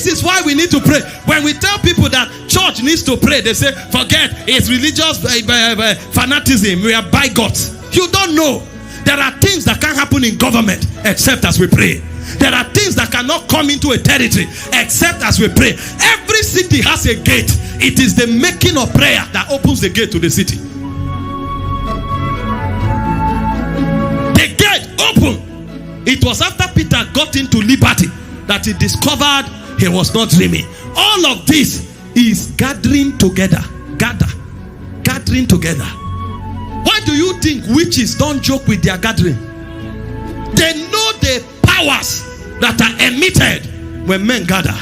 This is why we need to pray. When we tell people that church needs to pray, they say, forget, it's religious fanaticism. We are bigots. You don't know. There are things that can't happen in government except as we pray. There are things that cannot come into a territory except as we pray. Every city has a gate. It is the making of prayer that opens the gate to the city. The gate opened. It was after Peter got into liberty that he discovered he was not dreaming. All of this is gathering together. Gathering together. Why do you think witches don't joke with their gathering? They know the powers that are emitted when men gather.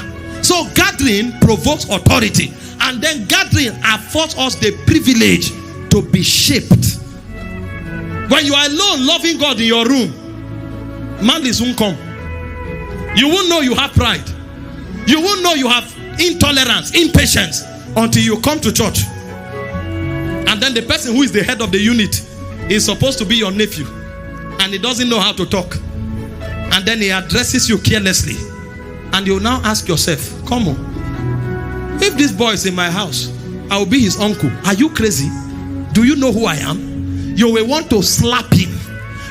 So gathering provokes authority, and then gathering affords us the privilege to be shaped. When you are alone loving God in your room, malice won't come. You won't know you have pride. You won't know you have intolerance, impatience, until you come to church. And then the person who is the head of the unit is supposed to be your nephew, and he doesn't know how to talk. And then he addresses you carelessly. And you now ask yourself, come on, if this boy is in my house, I will be his uncle. Are you crazy? Do you know who I am? You will want to slap him.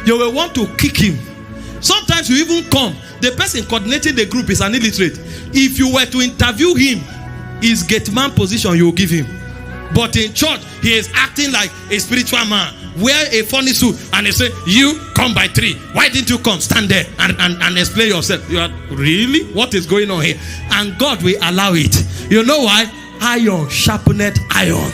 You will want to kick him. Sometimes you even come. The person coordinating the group is an illiterate. If you were to interview him, his gate man position you will give him. But in church, he is acting like a spiritual man. Wear a funny suit and they say, you come by 3. Why didn't you come? Stand there and explain yourself. You are, really? What is going on here? And God will allow it. You know why? Iron sharpeneth iron.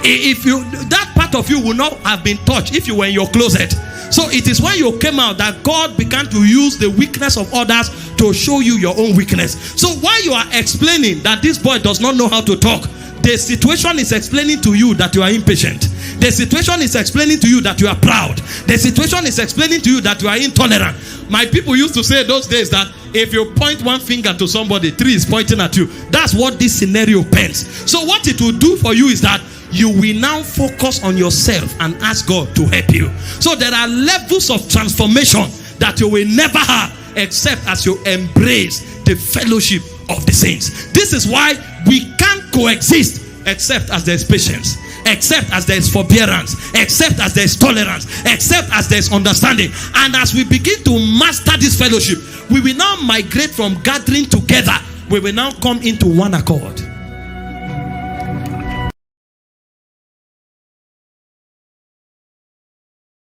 If you, that part of you would not have been touched if you were in your closet. So it is when you came out that God began to use the weakness of others to show you your own weakness. So while you are explaining that this boy does not know how to talk, the situation is explaining to you that you are impatient. The situation is explaining to you that you are proud. The situation is explaining to you that you are intolerant. My people used to say those days that if you point one finger to somebody, 3 is pointing at you. That's what this scenario paints. So what it will do for you is that you will now focus on yourself and ask God to help you. So there are levels of transformation that you will never have except as you embrace the fellowship of the saints. This is why we can't coexist except as there is patience, except as there is forbearance, except as there is tolerance, except as there is understanding. And as we begin to master this fellowship, we will now migrate from gathering together. We will now come into one accord.